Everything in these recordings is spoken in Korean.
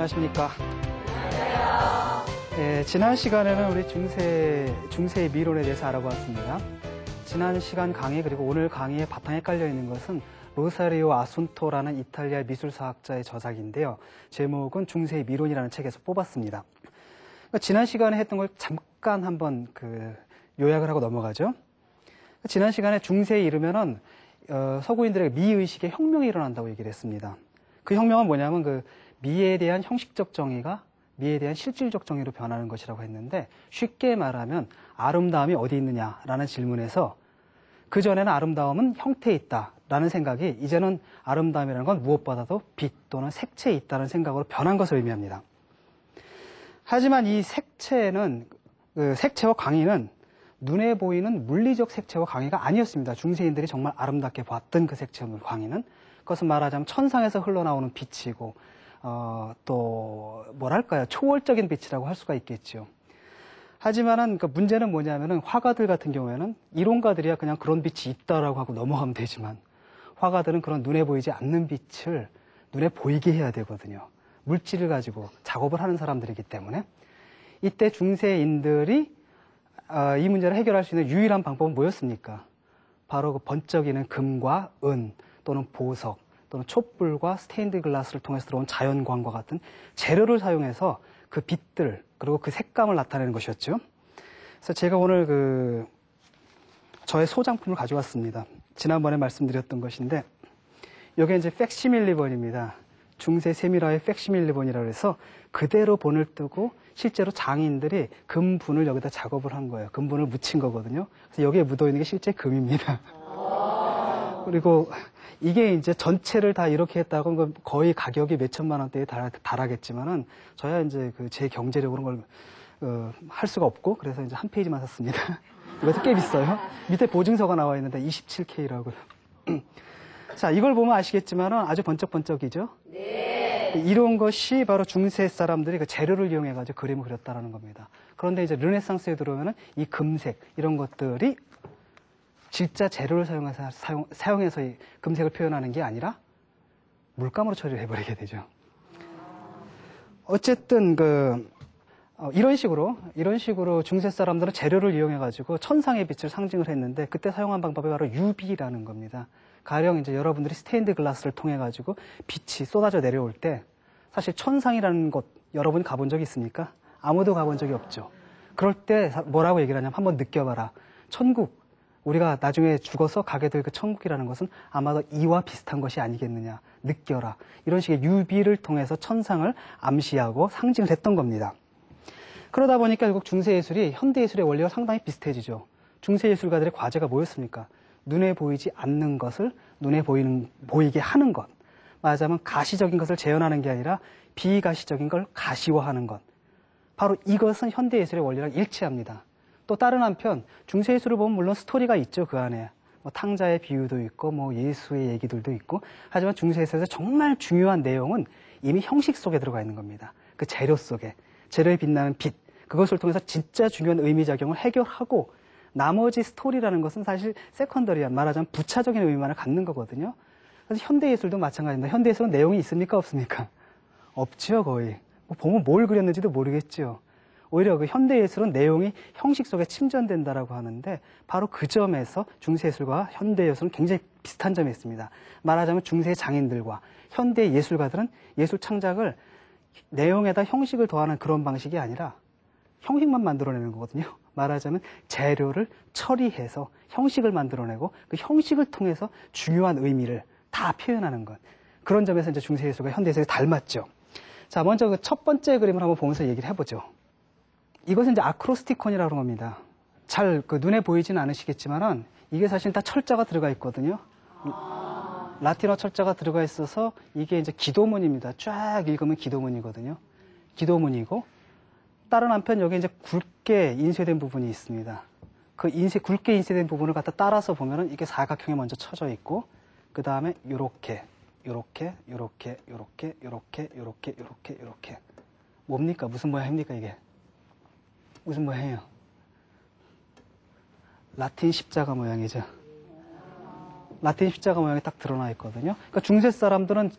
안녕하십니까. 네, 지난 시간에는 우리 중세의 미론에 대해서 알아보았습니다. 지난 시간 강의 그리고 오늘 강의의 바탕에 깔려있는 것은 로사리오 아순토라는 이탈리아 미술사학자의 저작인데요. 제목은 중세의 미론이라는 책에서 뽑았습니다. 그러니까 지난 시간에 했던 걸 잠깐 한번 요약을 하고 넘어가죠. 지난 시간에 중세에 이르면은 서구인들에게 미의식의 혁명이 일어난다고 얘기를 했습니다. 그 혁명은 뭐냐면 미에 대한 형식적 정의가 미에 대한 실질적 정의로 변하는 것이라고 했는데, 쉽게 말하면 아름다움이 어디 있느냐라는 질문에서 그전에는 아름다움은 형태에 있다라는 생각이 이제는 아름다움이라는 건 무엇보다도 빛 또는 색채에 있다는 생각으로 변한 것을 의미합니다. 하지만 이 색채는 색채와 광의는 눈에 보이는 물리적 색채와 광의가 아니었습니다. 중세인들이 정말 아름답게 봤던 그 색채와 광의는, 그것은 말하자면 천상에서 흘러나오는 빛이고 또 뭐랄까요, 초월적인 빛이라고 할 수가 있겠죠. 하지만은 문제는 뭐냐면은 화가들 같은 경우에는 이론가들이야 그냥 그런 빛이 있다라고 하고 넘어가면 되지만, 화가들은 그런 눈에 보이지 않는 빛을 눈에 보이게 해야 되거든요. 물질을 가지고 작업을 하는 사람들이기 때문에. 이때 중세인들이 이 문제를 해결할 수 있는 유일한 방법은 뭐였습니까? 바로 그 번쩍이는 금과 은 또는 보석 또는 촛불과 스테인드 글라스를 통해서 들어온 자연광과 같은 재료를 사용해서 그 빛들 그리고 그 색감을 나타내는 것이었죠. 그래서 제가 오늘 저의 소장품을 가져왔습니다. 지난번에 말씀드렸던 것인데, 이게 이제 팩시밀리본입니다. 중세 세미라의 팩시밀리본이라고 해서 그대로 본을 뜨고 실제로 장인들이 금분을 여기다 작업을 한 거예요. 금분을 묻힌 거거든요. 그래서 여기에 묻어있는 게 실제 금입니다. 그리고 이게 이제 전체를 다 이렇게 했다고 거의 가격이 몇천만 원대에 달하겠지만은, 저야 이제 제 경제력으로 그걸 할 수가 없고, 그래서 이제 한 페이지만 샀습니다. 이것도 꽤 비싸요. 밑에 보증서가 나와 있는데 27K라고요. 자, 이걸 보면 아시겠지만은 아주 번쩍번쩍이죠? 네. 이런 것이 바로 중세 사람들이 그 재료를 이용해가지고 그림을 그렸다라는 겁니다. 그런데 이제 르네상스에 들어오면은 이 금색, 이런 것들이 진짜 재료를 사용해서 이 금색을 표현하는 게 아니라 물감으로 처리를 해버리게 되죠. 어쨌든 이런 식으로 중세 사람들은 재료를 이용해가지고 천상의 빛을 상징을 했는데, 그때 사용한 방법이 바로 UV라는 겁니다. 가령 이제 여러분들이 스테인드 글라스를 통해가지고 빛이 쏟아져 내려올 때, 사실 천상이라는 곳 여러분이 가본 적이 있습니까? 아무도 가본 적이 없죠. 그럴 때 뭐라고 얘기를 하냐면, 한번 느껴봐라. 천국, 우리가 나중에 죽어서 가게 될 그 천국이라는 것은 아마도 이와 비슷한 것이 아니겠느냐. 느껴라. 이런 식의 UV를 통해서 천상을 암시하고 상징을 했던 겁니다. 그러다 보니까 결국 중세예술이 현대예술의 원리와 상당히 비슷해지죠. 중세예술가들의 과제가 뭐였습니까? 눈에 보이지 않는 것을 눈에 보이게 하는 것. 말하자면 가시적인 것을 재현하는 게 아니라 비가시적인 걸 가시화하는 것. 바로 이것은 현대예술의 원리랑 일치합니다. 또 다른 한편 중세예술을 보면 물론 스토리가 있죠. 그 안에 탕자의 비유도 있고 예수의 얘기들도 있고, 하지만 중세예술에서 정말 중요한 내용은 이미 형식 속에 들어가 있는 겁니다. 그 재료 속에, 재료에 빛나는 빛, 그것을 통해서 진짜 중요한 의미작용을 해결하고, 나머지 스토리라는 것은 사실 세컨더리한, 말하자면 부차적인 의미만을 갖는 거거든요. 그래서 현대예술도 마찬가지입니다. 현대예술은 내용이 있습니까? 없습니까? 없죠, 거의. 보면 뭘 그렸는지도 모르겠죠. 오히려 그 현대예술은 내용이 형식 속에 침전된다라고 하는데, 바로 그 점에서 중세예술과 현대예술은 굉장히 비슷한 점이 있습니다. 말하자면 중세 장인들과 현대 예술가들은 예술 창작을 내용에다 형식을 더하는 그런 방식이 아니라 형식만 만들어내는 거거든요. 말하자면 재료를 처리해서 형식을 만들어내고, 그 형식을 통해서 중요한 의미를 다 표현하는 것. 그런 점에서 이제 중세예술과 현대예술이 닮았죠. 자, 먼저 그 첫 번째 그림을 한번 보면서 얘기를 해보죠. 이것은 이제 아크로스티콘이라고 합니다. 잘 눈에 보이지는 않으시겠지만은 이게 사실 다 철자가 들어가 있거든요. 라틴어 철자가 들어가 있어서 이게 이제 기도문입니다. 쫙 읽으면 기도문이거든요. 기도문이고, 다른 한편 여기 이제 굵게 인쇄된 부분이 있습니다. 그 굵게 인쇄된 부분을 갖다 따라서 보면은 이게 사각형에 먼저 쳐져 있고, 그 다음에 요렇게 뭡니까? 무슨 모양입니까 이게? 무슨 모양이에요? 라틴 십자가 모양이죠. 라틴 십자가 모양이 딱 드러나 있거든요. 그러니까 중세 사람들은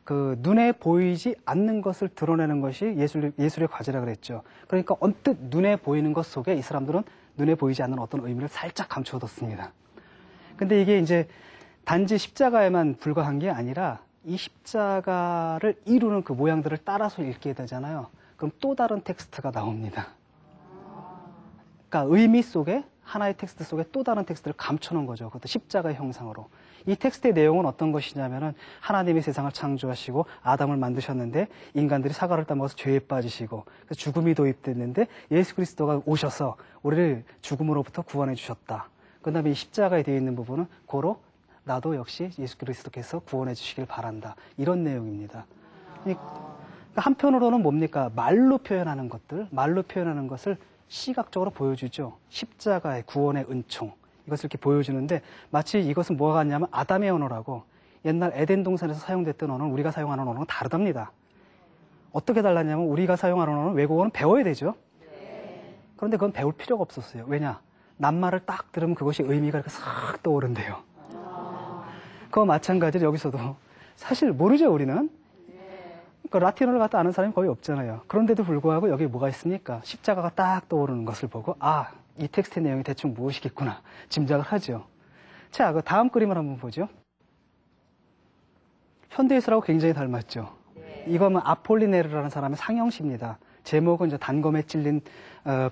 그 눈에 보이지 않는 것을 드러내는 것이 예술의 과제라 그랬죠. 그러니까 언뜻 눈에 보이는 것 속에 이 사람들은 눈에 보이지 않는 어떤 의미를 살짝 감추어뒀습니다. 근데 이게 이제 단지 십자가에만 불과한 게 아니라 이 십자가를 이루는 그 모양들을 따라서 읽게 되잖아요. 그럼 또 다른 텍스트가 나옵니다. 그러니까 의미 속에 하나의 텍스트 속에 또 다른 텍스트를 감춰놓은 거죠. 그것도 십자가의 형상으로. 이 텍스트의 내용은 어떤 것이냐면은 하나님이 세상을 창조하시고 아담을 만드셨는데 인간들이 사과를 따먹어서 죄에 빠지시고 죽음이 도입됐는데 예수 그리스도가 오셔서 우리를 죽음으로부터 구원해 주셨다. 그 다음에 이 십자가에 되어 있는 부분은 고로 나도 역시 예수 그리스도께서 구원해 주시길 바란다. 이런 내용입니다. 그러니까 한편으로는 뭡니까? 말로 표현하는 것을 시각적으로 보여주죠. 십자가의 구원의 은총. 이것을 이렇게 보여주는데 마치 이것은 뭐가 같냐면 아담의 언어라고 옛날 에덴 동산에서 사용됐던 언어는 우리가 사용하는 언어는 다르답니다. 어떻게 달랐냐면 우리가 사용하는 언어는 외국어는 배워야 되죠. 그런데 그건 배울 필요가 없었어요. 왜냐? 낱말을 딱 들으면 그것이 의미가 이렇게 싹 떠오른대요. 그거 마찬가지로 여기서도 사실 모르죠, 우리는. 그러니까 라틴어를 갖다 아는 사람이 거의 없잖아요. 그런데도 불구하고 여기 뭐가 있습니까? 십자가가 딱 떠오르는 것을 보고 아, 이 텍스트의 내용이 대충 무엇이겠구나 짐작을 하죠. 자, 그 다음 그림을 한번 보죠. 현대예술하고 굉장히 닮았죠. 이거는 아폴리네르라는 사람의 상형시입니다. 제목은 이제 단검에 찔린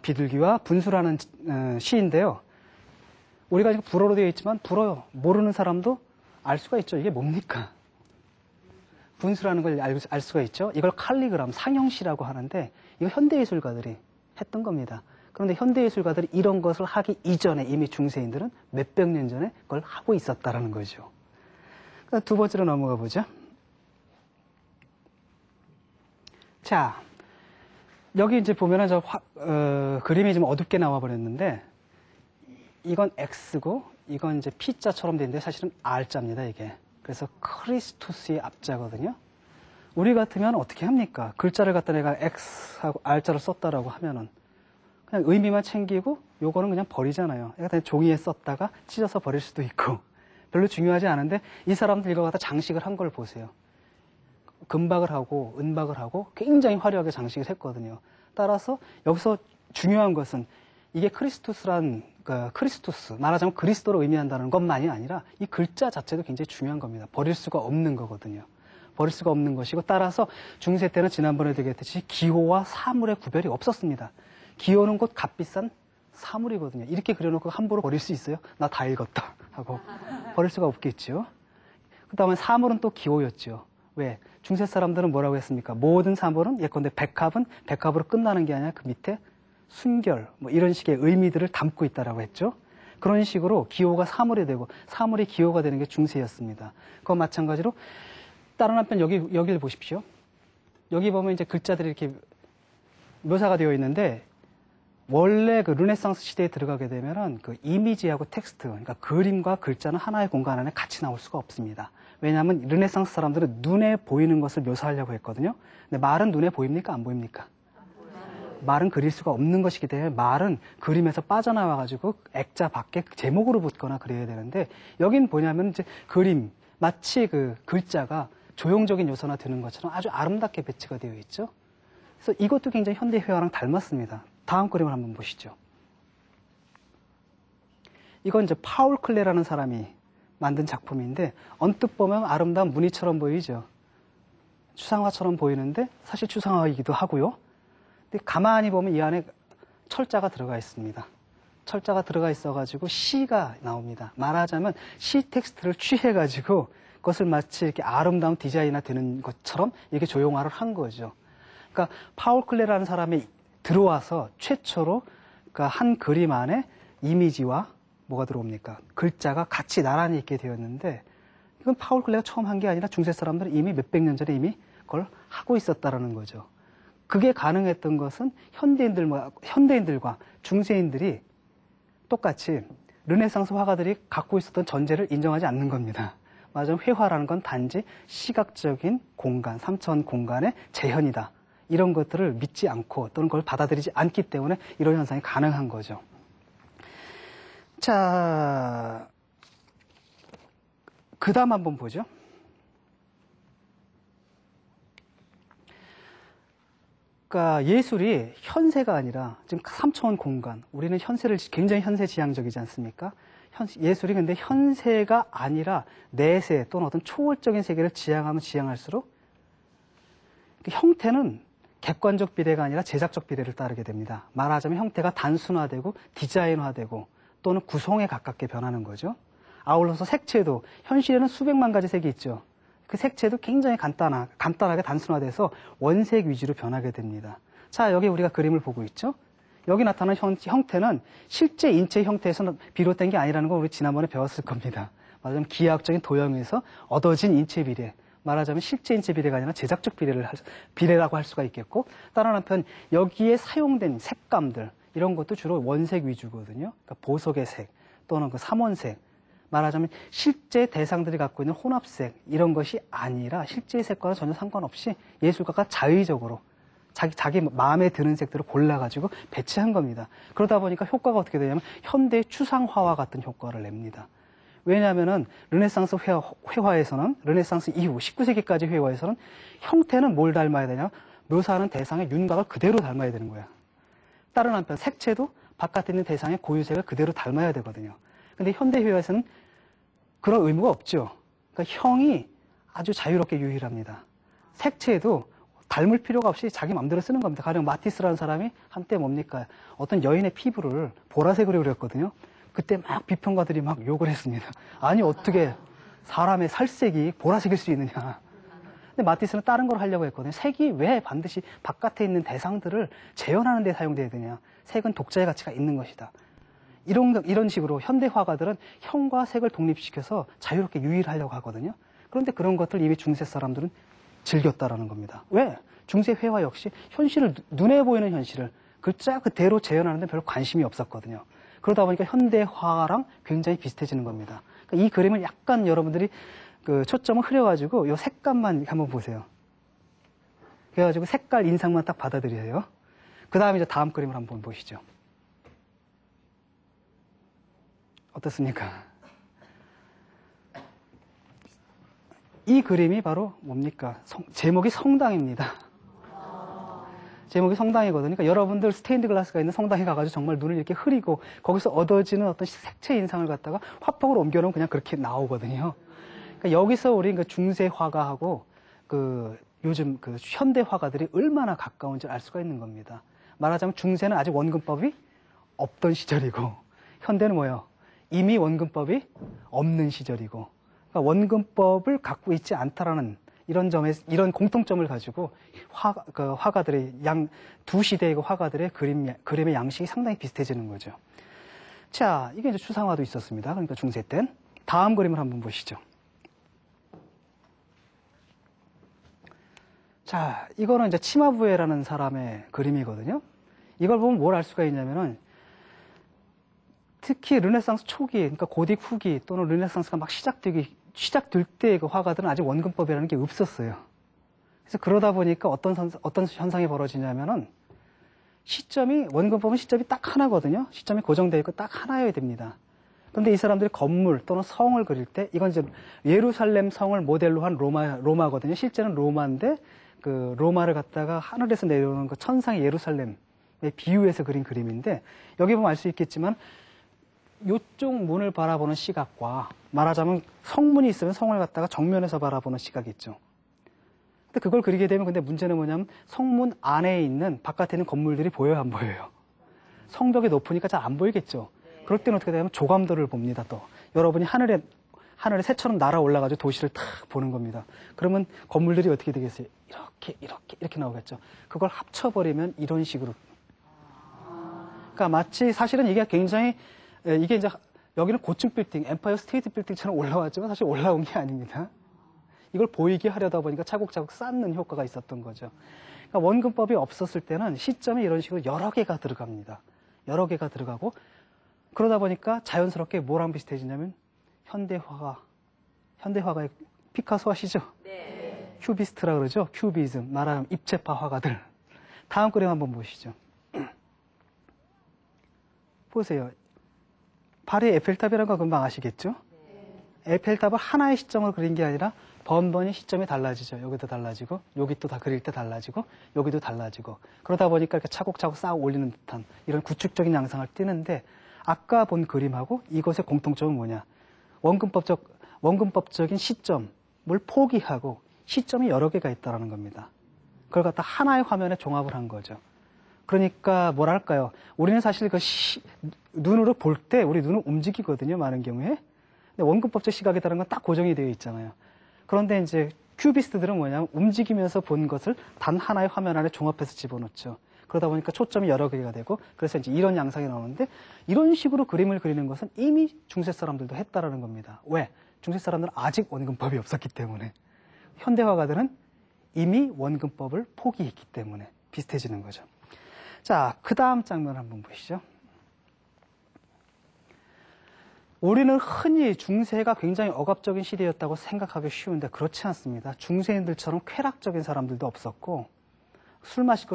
비둘기와 분수라는 시인데요. 우리가 지금 불어로 되어 있지만 불어 모르는 사람도 알 수가 있죠. 이게 뭡니까? 분수라는 걸 알 수가 있죠. 이걸 칼리그람, 상형시라고 하는데 이거 현대예술가들이 했던 겁니다. 그런데 현대예술가들이 이런 것을 하기 이전에 이미 중세인들은 몇백 년 전에 그걸 하고 있었다라는 거죠. 두 번째로 넘어가 보죠. 자, 여기 이제 보면은 그림이 좀 어둡게 나와 버렸는데 이건 X고 이건 이제 P자처럼 되는데 사실은 R자입니다, 이게. 그래서 크리스투스의 앞자거든요. 우리 같으면 어떻게 합니까? 글자를 갖다 내가 X하고 R자를 썼다라고 하면은 그냥 의미만 챙기고 요거는 그냥 버리잖아요. 그냥 종이에 썼다가 찢어서 버릴 수도 있고 별로 중요하지 않은데 이 사람들 이거 갖다 장식을 한 걸 보세요. 금박을 하고 은박을 하고 굉장히 화려하게 장식을 했거든요. 따라서 여기서 중요한 것은 이게 크리스투스, 말하자면 그리스도를 의미한다는 것만이 아니라 이 글자 자체도 굉장히 중요한 겁니다. 버릴 수가 없는 거거든요. 버릴 수가 없는 것이고 따라서 중세 때는 지난번에도 얘기했듯이 기호와 사물의 구별이 없었습니다. 기호는 곧 값비싼 사물이거든요. 이렇게 그려놓고 함부로 버릴 수 있어요? 나 다 읽었다 하고 버릴 수가 없겠죠. 그 다음에 사물은 또 기호였죠. 왜? 중세 사람들은 뭐라고 했습니까? 모든 사물은 예컨대 백합은 백합으로 끝나는 게 아니라 그 밑에 순결 뭐 이런 식의 의미들을 담고 있다라고 했죠. 그런 식으로 기호가 사물이 되고 사물이 기호가 되는 게 중세였습니다. 그와 마찬가지로 다른 한편 여기를 보십시오. 여기 보면 이제 글자들이 이렇게 묘사가 되어 있는데 원래 그 르네상스 시대에 들어가게 되면은 그 이미지하고 텍스트, 그러니까 그림과 글자는 하나의 공간 안에 같이 나올 수가 없습니다. 왜냐하면 르네상스 사람들은 눈에 보이는 것을 묘사하려고 했거든요. 근데 말은 눈에 보입니까? 안 보입니까? 말은 그릴 수가 없는 것이기 때문에 말은 그림에서 빠져나와가지고 액자 밖에 제목으로 붙거나 그래야 되는데 여긴 뭐냐면 이제 그림, 마치 그 글자가 조형적인 요소나 되는 것처럼 아주 아름답게 배치가 되어 있죠. 그래서 이것도 굉장히 현대 회화랑 닮았습니다. 다음 그림을 한번 보시죠. 이건 이제 파울 클레라는 사람이 만든 작품인데 언뜻 보면 아름다운 무늬처럼 보이죠. 추상화처럼 보이는데 사실 추상화이기도 하고요. 근데 가만히 보면 이 안에 철자가 들어가 있습니다. 철자가 들어가 있어가지고 시가 나옵니다. 말하자면 시 텍스트를 취해가지고 그것을 마치 이렇게 아름다운 디자인화 되는 것처럼 이렇게 조형화를 한 거죠. 그러니까 파울 클레라는 사람이 들어와서 최초로 그러니까 한 그림 안에 이미지와 뭐가 들어옵니까? 글자가 같이 나란히 있게 되었는데 이건 파울 클레가 처음 한 게 아니라 중세 사람들은 이미 몇백 년 전에 이미 그걸 하고 있었다라는 거죠. 그게 가능했던 것은 현대인들과 중세인들이 똑같이 르네상스 화가들이 갖고 있었던 전제를 인정하지 않는 겁니다. 맞아요. 회화라는 건 단지 시각적인 공간, 3차원 공간의 재현이다. 이런 것들을 믿지 않고 또는 그걸 받아들이지 않기 때문에 이런 현상이 가능한 거죠. 자, 그 다음 한번 보죠. 그러니까 예술이 현세가 아니라 지금 3차원 공간, 우리는 현세를 굉장히 현세지향적이지 않습니까? 예술이 근데 현세가 아니라 내세 또는 어떤 초월적인 세계를 지향하면 지향할수록 그 형태는 객관적 비례가 아니라 제작적 비례를 따르게 됩니다. 말하자면 형태가 단순화되고 디자인화되고 또는 구성에 가깝게 변하는 거죠. 아울러서 색채도 현실에는 수백만 가지 색이 있죠. 그 색채도 굉장히 간단하게 단순화돼서 원색 위주로 변하게 됩니다. 자, 여기 우리가 그림을 보고 있죠. 여기 나타나는 형태는 실제 인체 형태에서 비롯된 게 아니라는 걸 우리 지난번에 배웠을 겁니다. 말하자면 기하학적인 도형에서 얻어진 인체 비례. 말하자면 실제 인체 비례가 아니라 제작적 비례라고 할 수가 있겠고, 다른 한편 여기에 사용된 색감들 이런 것도 주로 원색 위주거든요. 그러니까 보석의 색 또는 그 삼원색. 말하자면 실제 대상들이 갖고 있는 혼합색 이런 것이 아니라 실제의 색과는 전혀 상관없이 예술가가 자의적으로 자기 마음에 드는 색들을 골라가지고 배치한 겁니다. 그러다 보니까 효과가 어떻게 되냐면 현대의 추상화와 같은 효과를 냅니다. 왜냐하면은 르네상스 회화에서는 르네상스 이후 19세기까지 회화에서는 형태는 뭘 닮아야 되냐? 묘사하는 대상의 윤곽을 그대로 닮아야 되는 거야. 다른 한편 색채도 바깥에 있는 대상의 고유색을 그대로 닮아야 되거든요. 근데 현대 회화에서는 그런 의무가 없죠. 그러니까 형이 아주 자유롭게 유일합니다. 색채도 닮을 필요가 없이 자기 마음대로 쓰는 겁니다. 가령 마티스라는 사람이 한때 뭡니까? 어떤 여인의 피부를 보라색으로 그렸거든요. 그때 막 비평가들이 막 욕을 했습니다. 아니 어떻게 사람의 살색이 보라색일 수 있느냐. 근데 마티스는 다른 걸 하려고 했거든요. 색이 왜 반드시 바깥에 있는 대상들을 재현하는 데 사용돼야 되냐. 색은 독자의 가치가 있는 것이다. 이런 식으로 현대 화가들은 형과 색을 독립시켜서 자유롭게 유일하려고 하거든요. 그런데 그런 것들 이미 중세 사람들은 즐겼다라는 겁니다. 왜? 중세 회화 역시 현실을, 눈에 보이는 현실을 글자 그대로 재현하는 데 별로 관심이 없었거든요. 그러다 보니까 현대화랑 굉장히 비슷해지는 겁니다. 그러니까 이 그림을 약간 여러분들이 그 초점을 흐려가지고 이 색감만 한번 보세요. 그래가지고 색깔 인상만 딱 받아들이세요. 그 다음에 이제 다음 그림을 한번 보시죠. 어떻습니까? 이 그림이 바로 뭡니까? 제목이 성당입니다. 제목이 성당이거든요. 그러니까 여러분들 스테인드 글라스가 있는 성당에 가가지고 정말 눈을 이렇게 흐리고 거기서 얻어지는 어떤 색채 인상을 갖다가 화폭으로 옮겨놓으면 그냥 그렇게 나오거든요. 그러니까 여기서 우리 그 중세 화가하고 그 요즘 그 현대 화가들이 얼마나 가까운지 알 수가 있는 겁니다. 말하자면 중세는 아직 원근법이 없던 시절이고 현대는 뭐예요? 이미 원근법이 없는 시절이고, 그러니까 원근법을 갖고 있지 않다라는 이런 공통점을 가지고 화가들의 두 시대의 화가들의 그림의 양식이 상당히 비슷해지는 거죠. 자, 이게 이제 추상화도 있었습니다. 그러니까 중세 땐. 다음 그림을 한번 보시죠. 자, 이거는 이제 치마부에라는 사람의 그림이거든요. 이걸 보면 뭘 알 수가 있냐면은 특히 르네상스 초기, 그러니까 고딕 후기 또는 르네상스가 막 시작될 때 그 화가들은 아직 원근법이라는 게 없었어요. 그래서 그러다 보니까 어떤 현상이 벌어지냐면은 원근법은 시점이 딱 하나거든요. 시점이 고정되어 있고 딱 하나여야 됩니다. 그런데 이 사람들이 건물 또는 성을 그릴 때 이건 이제 예루살렘 성을 모델로 한 로마거든요. 실제는 로마인데 그 로마를 갖다가 하늘에서 내려오는 그 천상의 예루살렘에 비유해서 그린 그림인데 여기 보면 알 수 있겠지만 이쪽 문을 바라보는 시각과 말하자면 성문이 있으면 성을 갖다가 정면에서 바라보는 시각이 있죠. 근데 그걸 그리게 되면 근데 문제는 뭐냐면 성문 안에 있는 바깥에 있는 건물들이 보여요, 안 보여요? 성벽이 높으니까 잘 안 보이겠죠. 그럴 때는 어떻게 되냐면 조감도를 봅니다. 또 여러분이 하늘에 새처럼 날아 올라가지고 도시를 탁 보는 겁니다. 그러면 건물들이 어떻게 되겠어요? 이렇게 나오겠죠. 그걸 합쳐버리면 이런 식으로. 그러니까 마치 사실은 이게 굉장히 이게 이제 여기는 고층 빌딩, 엠파이어 스테이트 빌딩처럼 올라왔지만 사실 올라온 게 아닙니다. 이걸 보이게 하려다 보니까 차곡차곡 쌓는 효과가 있었던 거죠. 그러니까 원근법이 없었을 때는 시점에 이런 식으로 여러 개가 들어갑니다. 여러 개가 들어가고 그러다 보니까 자연스럽게 뭐랑 비슷해지냐면 현대화가의 피카소 아시죠? 네. 큐비스트라 그러죠? 큐비즘, 말하자면 입체파 화가들. 다음 그림 한번 보시죠. 보세요. 파리 에펠탑이라는 거 금방 아시겠죠? 네. 에펠탑을 하나의 시점으로 그린 게 아니라 번번이 시점이 달라지죠. 여기도 달라지고, 여기 또 다 그릴 때 달라지고, 여기도 달라지고. 그러다 보니까 이렇게 차곡차곡 쌓아 올리는 듯한 이런 구축적인 양상을 띠는데, 아까 본 그림하고 이것의 공통점은 뭐냐? 원근법적인 시점을 포기하고 시점이 여러 개가 있다는 겁니다. 그걸 갖다 하나의 화면에 종합을 한 거죠. 그러니까 뭐랄까요? 우리는 사실 눈으로 볼 때 우리 눈은 움직이거든요. 많은 경우에. 근데 원근법적 시각이라는 건 딱 고정이 되어 있잖아요. 그런데 이제 큐비스트들은 뭐냐면 움직이면서 본 것을 단 하나의 화면 안에 종합해서 집어넣죠. 그러다 보니까 초점이 여러 개가 되고, 그래서 이제 이런 양상이 나오는데, 이런 식으로 그림을 그리는 것은 이미 중세 사람들도 했다라는 겁니다. 왜? 중세 사람들은 아직 원근법이 없었기 때문에. 현대화가들은 이미 원근법을 포기했기 때문에 비슷해지는 거죠. 자, 그 다음 장면 한번 보시죠. 우리는 흔히 중세가 굉장히 억압적인 시대였다고 생각하기 쉬운데 그렇지 않습니다. 중세인들처럼 쾌락적인 사람들도 없었고, 술 마실 거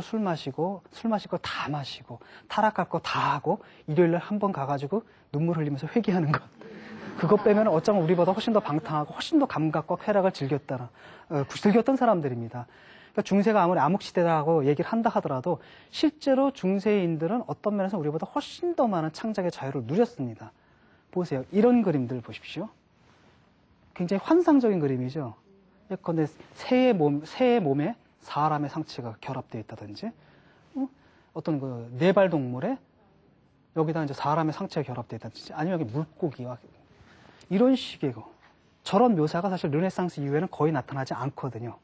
다 마시고, 타락할 거 다 하고, 일요일날 한 번 가가지고 눈물 흘리면서 회개하는 것. 그것 빼면 어쩌면 우리보다 훨씬 더 방탕하고 훨씬 더 감각과 쾌락을 즐겼던 사람들입니다. 그러니까 중세가 아무리 암흑시대라고 얘기를 한다 하더라도 실제로 중세인들은 어떤 면에서 우리보다 훨씬 더 많은 창작의 자유를 누렸습니다. 보세요. 이런 그림들 보십시오. 굉장히 환상적인 그림이죠. 예컨대 새의 몸에 사람의 상체가 결합되어 있다든지, 어떤 그 네발 동물에 여기다 이제 사람의 상체가 결합되어 있다든지, 아니면 여기 물고기와 이런 식의 저런 묘사가 사실 르네상스 이후에는 거의 나타나지 않거든요.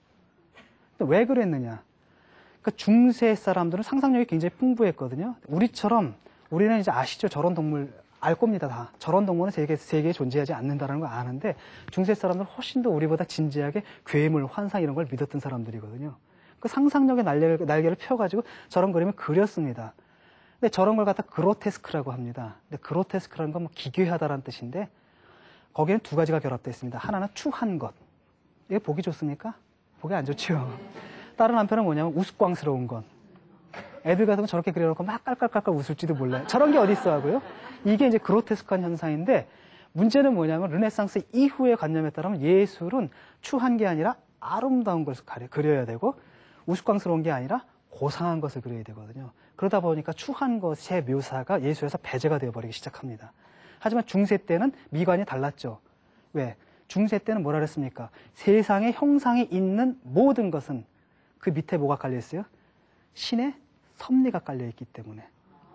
근데 왜 그랬느냐? 그러니까 중세 사람들은 상상력이 굉장히 풍부했거든요. 우리는 이제 아시죠? 저런 동물 알 겁니다, 다. 저런 동물은 세계에 존재하지 않는다는 걸 아는데, 중세 사람들은 훨씬 더 우리보다 진지하게 괴물, 환상 이런 걸 믿었던 사람들이거든요. 그 상상력의 날개를 펴가지고 저런 그림을 그렸습니다. 근데 저런 걸 갖다 그로테스크라고 합니다. 근데 그로테스크라는 건 뭐 기괴하다라는 뜻인데, 거기에는 두 가지가 결합되어 있습니다. 하나는 추한 것. 이게 보기 좋습니까? 보기 안 좋죠. 다른 한편은 뭐냐면 우스꽝스러운 것. 애들 같으면 저렇게 그려놓고 막 깔깔깔깔 웃을지도 몰라요. 저런 게 어딨어 하고요. 이게 이제 그로테스크한 현상인데, 문제는 뭐냐면 르네상스 이후의 관념에 따르면 예술은 추한 게 아니라 아름다운 것을 그려야 되고, 우스꽝스러운 게 아니라 고상한 것을 그려야 되거든요. 그러다 보니까 추한 것의 묘사가 예술에서 배제가 되어버리기 시작합니다. 하지만 중세 때는 미관이 달랐죠. 왜? 중세 때는 뭐라 그랬습니까? 세상에 형상이 있는 모든 것은 그 밑에 뭐가 깔려있어요? 신의 섭리가 깔려있기 때문에,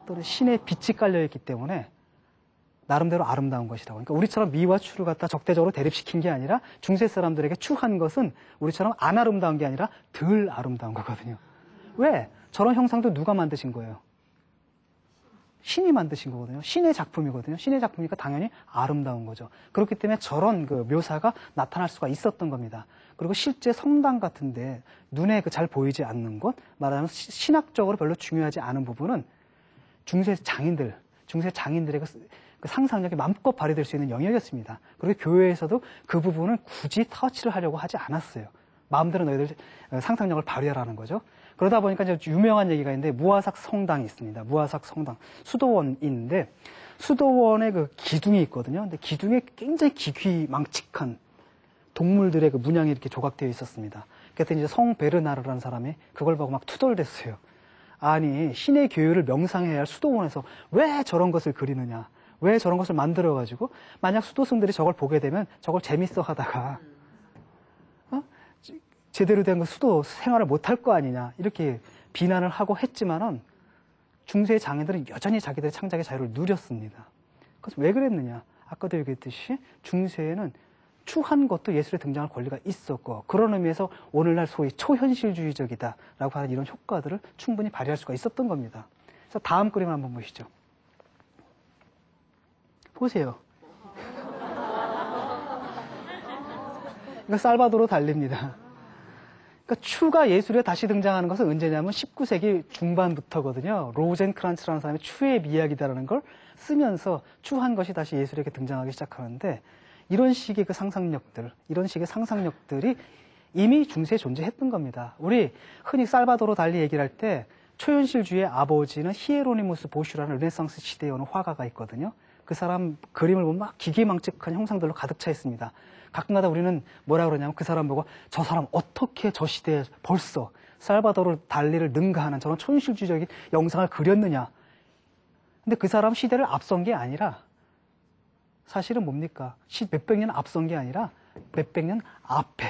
또는 신의 빛이 깔려있기 때문에 나름대로 아름다운 것이라고. 그러니까 우리처럼 미와 추를 갖다 적대적으로 대립시킨 게 아니라, 중세 사람들에게 추한 것은 우리처럼 안 아름다운 게 아니라 덜 아름다운 거거든요. 왜? 저런 형상도 누가 만드신 거예요? 신이 만드신 거거든요. 신의 작품이거든요. 신의 작품이니까 당연히 아름다운 거죠. 그렇기 때문에 저런 그 묘사가 나타날 수가 있었던 겁니다. 그리고 실제 성당 같은데 눈에 잘 보이지 않는 것, 말하자면 신학적으로 별로 중요하지 않은 부분은 중세 장인들의 그 상상력이 마음껏 발휘될 수 있는 영역이었습니다. 그리고 교회에서도 그 부분은 굳이 터치를 하려고 하지 않았어요. 마음대로 너희들 상상력을 발휘하라는 거죠. 그러다 보니까 이제 유명한 얘기가 있는데, 무화삭 성당이 있습니다. 무화삭 성당. 수도원인데, 수도원에 그 기둥이 있거든요. 근데 기둥에 굉장히 기귀망측한 동물들의 그 문양이 이렇게 조각되어 있었습니다. 그때 이제 성 베르나르라는 사람이 그걸 보고 막 투덜댔어요. 아니, 신의 교율을 명상해야 할 수도원에서 왜 저런 것을 그리느냐? 왜 저런 것을 만들어가지고, 만약 수도승들이 저걸 보게 되면 저걸 재밌어 하다가, 제대로 된 그 수도 생활을 못할 거 아니냐, 이렇게 비난을 하고 했지만은, 중세의 장인들은 여전히 자기들의 창작의 자유를 누렸습니다. 그래서 왜 그랬느냐? 아까도 얘기했듯이 중세에는 추한 것도 예술에 등장할 권리가 있었고, 그런 의미에서 오늘날 소위 초현실주의적이다라고 하는 이런 효과들을 충분히 발휘할 수가 있었던 겁니다. 그래서 다음 그림을 한번 보시죠. 보세요. 이거 살바도르 달리입니다. 그러니까 추가 예술에 다시 등장하는 것은 언제냐면 19세기 중반부터거든요. 로젠크란츠라는 사람이 추의 미학이다라는 걸 쓰면서 추한 것이 다시 예술에게 등장하기 시작하는데, 이런 식의 이런 식의 상상력들이 이미 중세에 존재했던 겁니다. 우리 흔히 살바도르 달리 얘기를 할 때 초현실주의의 아버지는 히에로니무스 보슈라는 르네상스 시대에 오는 화가가 있거든요. 그 사람 그림을 보면 막 기계망측한 형상들로 가득 차 있습니다. 가끔가다 우리는 뭐라 그러냐면 그 사람 보고 저 사람 어떻게 저 시대에 벌써 살바도르 달리를 능가하는 저런 촌실주의적인 영상을 그렸느냐. 근데 그 사람 시대를 앞선 게 아니라 사실은 뭡니까? 몇백 년 앞선 게 아니라 몇백 년 앞에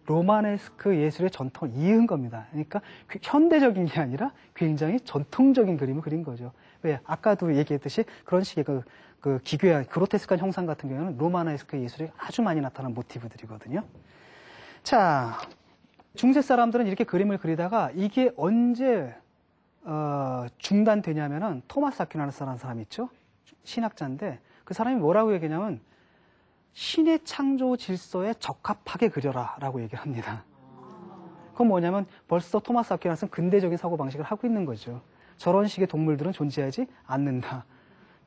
로마네스크 예술의 전통을 이은 겁니다. 그러니까 현대적인 게 아니라 굉장히 전통적인 그림을 그린 거죠. 왜? 아까도 얘기했듯이 그런 식의 그 기괴한 그로테스크한 형상 같은 경우는 로마네스크 예술에 아주 많이 나타나는 모티브들이거든요. 자, 중세 사람들은 이렇게 그림을 그리다가 이게 언제 중단되냐면은 토마스 아퀴나스라는 사람 있죠? 신학자인데 그 사람이 뭐라고 얘기하냐면 신의 창조 질서에 적합하게 그려라 라고 얘기를 합니다. 그건 뭐냐면 벌써 토마스 아퀴나스는 근대적인 사고방식을 하고 있는 거죠. 저런 식의 동물들은 존재하지 않는다.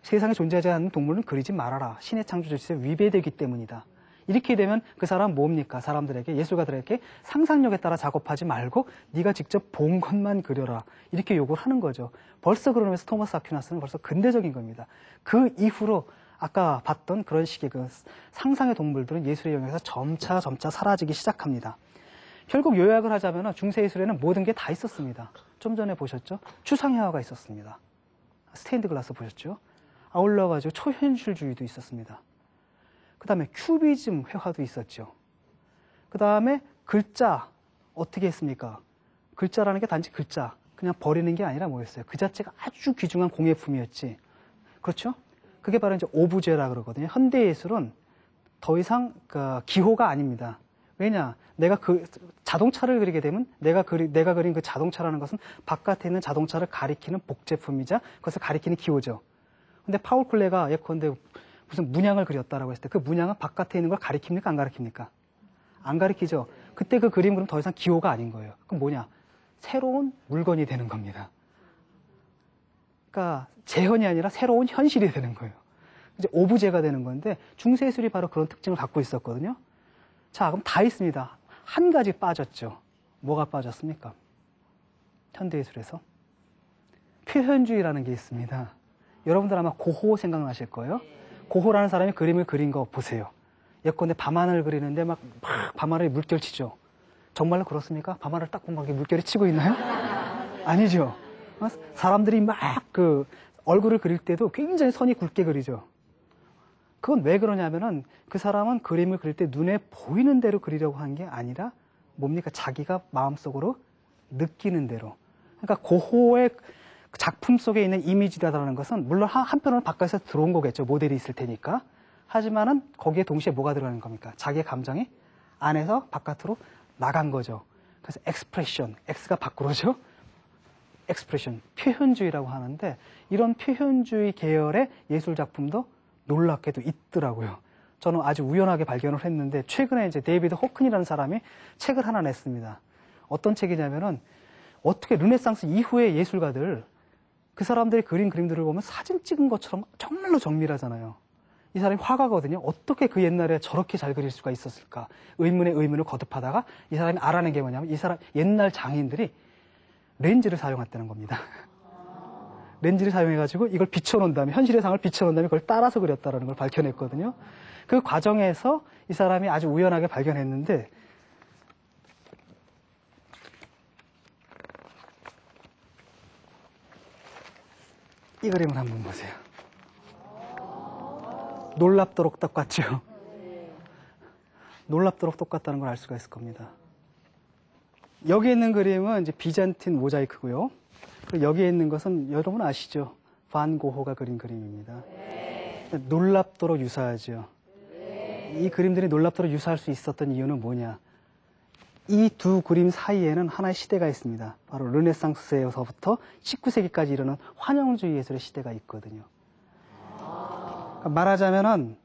세상에 존재하지 않는 동물은 그리지 말아라. 신의 창조 질서에 위배되기 때문이다. 이렇게 되면 그 사람 뭡니까? 사람들에게, 예술가들에게 상상력에 따라 작업하지 말고 네가 직접 본 것만 그려라. 이렇게 요구를 하는 거죠. 벌써 그러면서 토마스 아퀴나스는 벌써 근대적인 겁니다. 그 이후로 아까 봤던 그런 식의 그 상상의 동물들은 예술의 영역에서 점차 사라지기 시작합니다. 결국 요약을 하자면 중세 예술에는 모든 게 다 있었습니다. 좀 전에 보셨죠? 추상회화가 있었습니다. 스테인드 글라스 보셨죠? 아울러 가지고 초현실주의도 있었습니다. 그 다음에 큐비즘 회화도 있었죠. 그 다음에 글자 어떻게 했습니까? 글자라는 게 단지 글자 그냥 버리는 게 아니라 뭐였어요? 그 자체가 아주 귀중한 공예품이었지. 그렇죠? 그게 바로 이제 오브제라 그러거든요. 현대 예술은 더 이상 기호가 아닙니다. 왜냐? 내가 그 자동차를 그리게 되면 내가 그린 그 자동차라는 것은 바깥에 있는 자동차를 가리키는 복제품이자 그것을 가리키는 기호죠. 근데 파울 클레가 예컨대 무슨 문양을 그렸다라고 했을 때 그 문양은 바깥에 있는 걸 가리킵니까? 안 가리킵니까? 안 가리키죠. 그때 그 그림 그럼 더 이상 기호가 아닌 거예요. 그럼 뭐냐? 새로운 물건이 되는 겁니다. 그러니까 재현이 아니라 새로운 현실이 되는 거예요. 이제 오브제가 되는 건데 중세 예술이 바로 그런 특징을 갖고 있었거든요. 자, 그럼 다 있습니다. 한 가지 빠졌죠. 뭐가 빠졌습니까? 현대 예술에서 표현주의라는 게 있습니다. 여러분들 아마 고호 생각나실 거예요. 고호라는 사람이 그림을 그린 거 보세요. 예컨대 밤하늘 그리는데 막 밤하늘에 물결 치죠. 정말로 그렇습니까? 밤하늘 딱 보면 물결이 치고 있나요? 아니죠. 사람들이 막 그 얼굴을 그릴 때도 굉장히 선이 굵게 그리죠. 그건 왜 그러냐면은 그 사람은 그림을 그릴 때 눈에 보이는 대로 그리려고 한 게 아니라 뭡니까? 자기가 마음속으로 느끼는 대로. 그러니까 고호의 작품 속에 있는 이미지라는 것은 물론 한편으로는 바깥에서 들어온 거겠죠. 모델이 있을 테니까. 하지만은 거기에 동시에 뭐가 들어가는 겁니까? 자기의 감정이 안에서 바깥으로 나간 거죠. 그래서 엑스프레션, X가 밖으로죠. 엑스프레션, 표현주의라고 하는데 이런 표현주의 계열의 예술 작품도 놀랍게도 있더라고요. 저는 아주 우연하게 발견을 했는데 최근에 이제 데이비드 호큰이라는 사람이 책을 하나 냈습니다. 어떤 책이냐면은 어떻게 르네상스 이후의 예술가들 그 사람들이 그린 그림들을 보면 사진 찍은 것처럼 정말로 정밀하잖아요. 이 사람이 화가거든요. 어떻게 그 옛날에 저렇게 잘 그릴 수가 있었을까? 의문에 의문을 거듭하다가 이 사람이 알아낸 게 뭐냐면 이 사람 옛날 장인들이 렌즈를 사용했다는 겁니다. 렌즈를 사용해가지고 이걸 비춰놓은 다음에 현실의 상을 비춰놓은 다음에 그걸 따라서 그렸다는 걸 밝혀냈거든요. 그 과정에서 이 사람이 아주 우연하게 발견했는데 이 그림을 한번 보세요. 놀랍도록 똑같죠? 놀랍도록 똑같다는 걸 알 수가 있을 겁니다. 여기 있는 그림은 이제 비잔틴 모자이크고요. 그리고 여기에 있는 것은 여러분 아시죠? 반 고호가 그린 그림입니다. 놀랍도록 유사하죠. 이 그림들이 놀랍도록 유사할 수 있었던 이유는 뭐냐? 이 두 그림 사이에는 하나의 시대가 있습니다. 바로 르네상스에서부터 19세기까지 이르는 환영주의 예술의 시대가 있거든요. 그러니까 말하자면은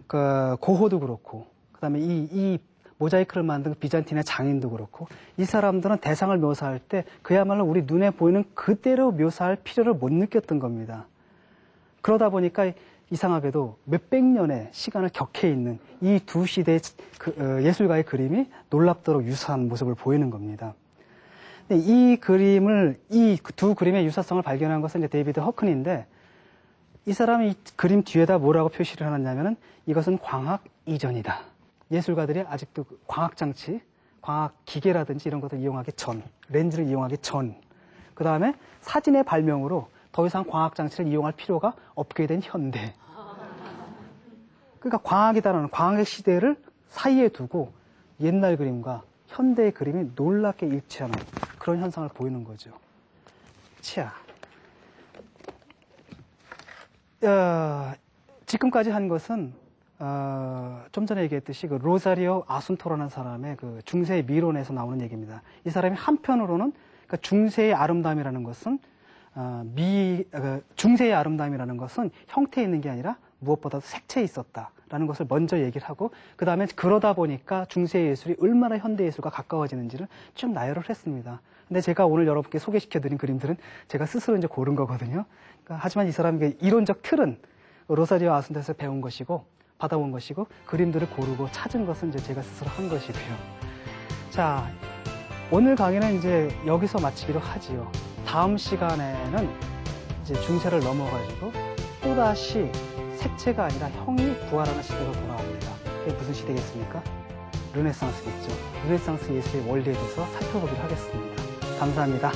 그 고호도 그렇고, 그다음에 이 모자이크를 만든 비잔틴의 장인도 그렇고, 이 사람들은 대상을 묘사할 때 그야말로 우리 눈에 보이는 그대로 묘사할 필요를 못 느꼈던 겁니다. 그러다 보니까 이상하게도 몇백 년의 시간을 격해 있는 이 두 시대의 예술가의 그림이 놀랍도록 유사한 모습을 보이는 겁니다. 이 그림을, 이 두 그림의 유사성을 발견한 것은 이제 데이비드 허큰인데, 이 사람이 이 그림 뒤에다 뭐라고 표시를 해놨냐면은 이것은 광학 이전이다. 예술가들이 아직도 광학 장치, 광학 기계라든지 이런 것을 이용하기 전, 렌즈를 이용하기 전, 그 다음에 사진의 발명으로 더 이상 광학 장치를 이용할 필요가 없게 된 현대. 그러니까 광학이다라는 광학의 시대를 사이에 두고 옛날 그림과 현대의 그림이 놀랍게 일치하는 그런 현상을 보이는 거죠. 자, 지금까지 한 것은 좀 전에 얘기했듯이 그 로사리오 아순토라는 사람의 그 중세의 미론에서 나오는 얘기입니다. 이 사람이 한편으로는 그러니까 중세의 아름다움이라는 것은 중세의 아름다움이라는 것은 형태에 있는 게 아니라 무엇보다도 색채에 있었다라는 것을 먼저 얘기를 하고 그 다음에 그러다 보니까 중세 예술이 얼마나 현대 예술과 가까워지는지를 쭉 나열을 했습니다. 근데 제가 오늘 여러분께 소개시켜드린 그림들은 제가 스스로 이제 고른 거거든요. 그러니까 하지만 이 사람의 이론적 틀은 로사리오 아순토에서 배운 것이고 받아온 것이고 그림들을 고르고 찾은 것은 이제 제가 스스로 한 것이고요. 자, 오늘 강의는 이제 여기서 마치기로 하지요. 다음 시간에는 이제 중세를 넘어가지고 또다시 색채가 아니라 형이 부활하는 시대로 돌아옵니다. 그게 무슨 시대겠습니까? 르네상스겠죠. 르네상스 예술의 원리에 대해서 살펴보기로 하겠습니다. 감사합니다.